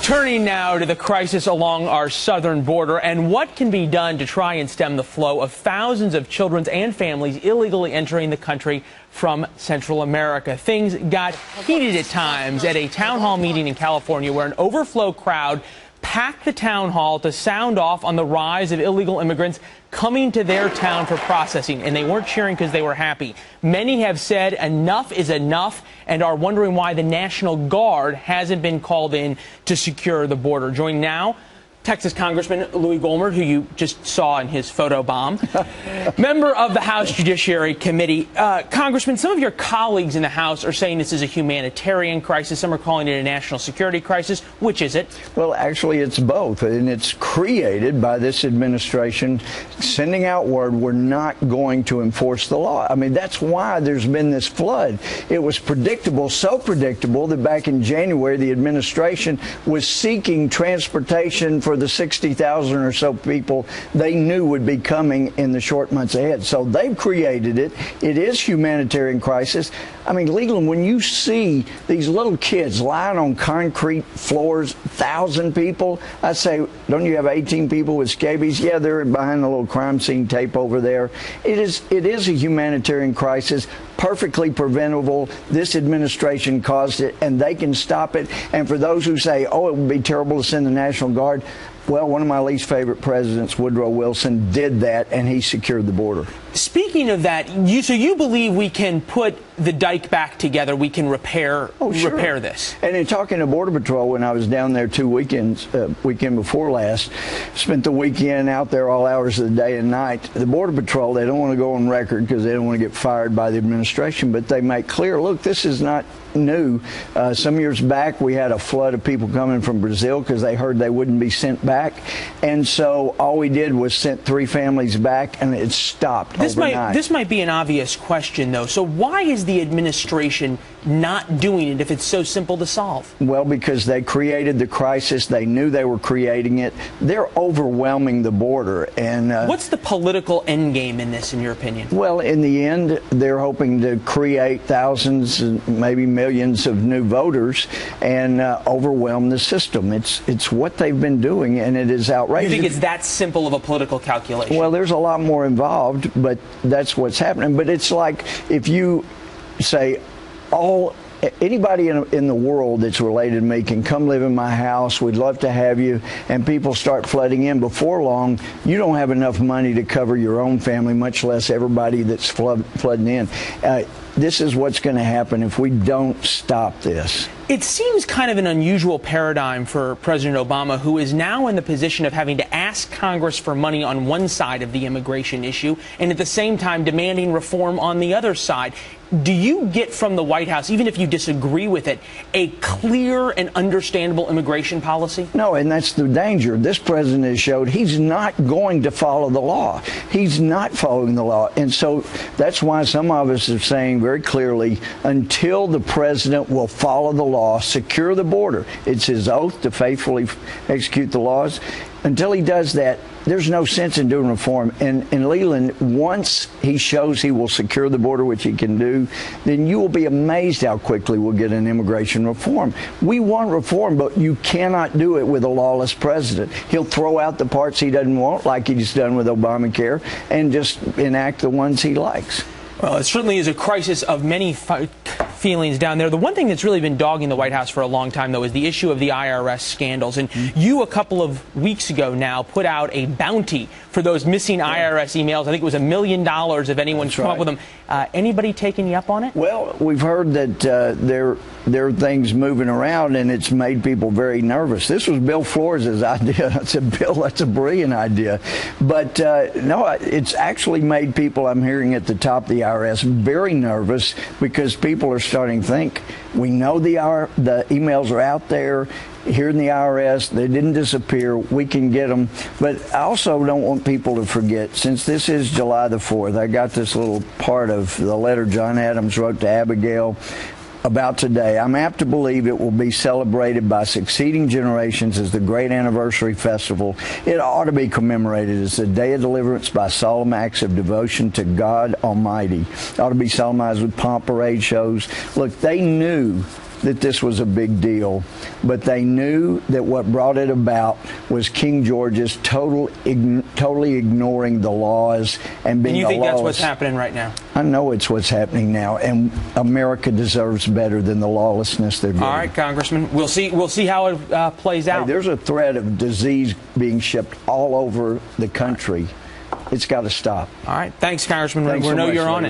Turning now to the crisis along our southern border and what can be done to try and stem the flow of thousands of children and families illegally entering the country from Central America. Things got heated at times at a town hall meeting in California where an overflow crowd packed the town hall to sound off on the rise of illegal immigrants coming to their town for processing, and they weren't cheering because they were happy. Many have said enough is enough and are wondering why the National Guard hasn't been called in to secure the border. Joining now, Texas Congressman Louie, who you just saw in his photo bomb, member of the House Judiciary Committee. Congressman, some of your colleagues in the House are saying this is a humanitarian crisis. Some are calling it a national security crisis. Which is it? Well, actually, it's both, and it's created by this administration sending out word we're not going to enforce the law. I mean, that's why there's been this flood. It was predictable, so predictable that back in January, the administration was seeking transportation for the 60,000 or so people they knew would be coming in the short months ahead. So they've created it. It is humanitarian crisis. I mean, Leland, when you see these little kids lying on concrete floors, 1,000 people, I say, don't you have 18 people with scabies? Yeah, they're behind the little crime scene tape over there. It is a humanitarian crisis, perfectly preventable. This administration caused it, and they can stop it. And for those who say, oh, it would be terrible to send the National Guard, well, one of my least favorite presidents, Woodrow Wilson, did that, and he secured the border. Speaking of that, so you believe we can put the dike back together, we can repair this? And in talking to Border Patrol, when I was down there 2 weekends, weekend before last, spent the weekend out there all hours of the day and night. The Border Patrol, they don't want to go on record because they don't want to get fired by the administration, but they make clear, look, this is not new. Some years back, we had a flood of people coming from Brazil because they heard they wouldn't be sent back. And so all we did was sent 3 families back, and it stopped overnight. This might be an obvious question, though. So why is the administration not doing it if it's so simple to solve? Well, because they created the crisis. They knew they were creating it. They're overwhelming the border. And what's the political end game in this, in your opinion? Well, in the end, they're hoping to create thousands, maybe millions of new voters and overwhelm the system. It's what they've been doing, and it is outrageous. You think it's that simple of a political calculation? Well, there's a lot more involved, but that's what's happening. But it's like if you say anybody in the world that's related to me can come live in my house. We'd love to have you. And people start flooding in. Before long, you don't have enough money to cover your own family, much less everybody that's flooding in. This is what's going to happen if we don't stop this. It seems kind of an unusual paradigm for President Obama, who is now in the position of having to ask Congress for money on one side of the immigration issue and at the same time demanding reform on the other side. Do you get from the White House, even if you disagree with it, a clear and understandable immigration policy? No, and that's the danger. This president has showed he's not going to follow the law. He's not following the law. And so that's why some of us are saying very clearly, until the president will follow the law, secure the border, it's his oath to faithfully execute the laws. Until he does that, there's no sense in doing reform. And Leland, once he shows he will secure the border, which he can do, then you will be amazed how quickly we'll get an immigration reform. We want reform, but you cannot do it with a lawless president. He'll throw out the parts he doesn't want, like he's done with Obamacare, and just enact the ones he likes. Well, it certainly is a crisis of many feelings down there. The one thing that's really been dogging the White House for a long time, though, is the issue of the IRS scandals. And you, a couple of weeks ago now, put out a bounty for those missing IRS emails. I think it was $1 million if anyone's come up with them. Anybody taking you up on it? Well, we've heard that there are things moving around, and it's made people very nervous. This was Bill Flores' idea. I said, Bill, that's a brilliant idea. But no, it's actually made people, I'm hearing at the top of the IRS, very nervous because people are starting to think, we know the emails are out there here in the IRS. They didn't disappear. We can get them. But I also don't want people to forget, since this is July the 4th, I got this little part of the letter John Adams wrote to Abigail about today. I'm apt to believe it will be celebrated by succeeding generations as the great anniversary festival. It ought to be commemorated as the day of deliverance by solemn acts of devotion to God Almighty. It ought to be solemnized with pomp parade shows. Look, they knew that this was a big deal, but they knew that what brought it about was King George's totally ignoring the laws and being And you think lawless. that's what's happening right now? I know it's what's happening now, and America deserves better than the lawlessness they're getting. All right, Congressman. We'll see how it plays out. Hey, there's a threat of disease being shipped all over the country. It's got to stop. All right. Thanks, Congressman. Thanks We so know much, you're on Louie. it.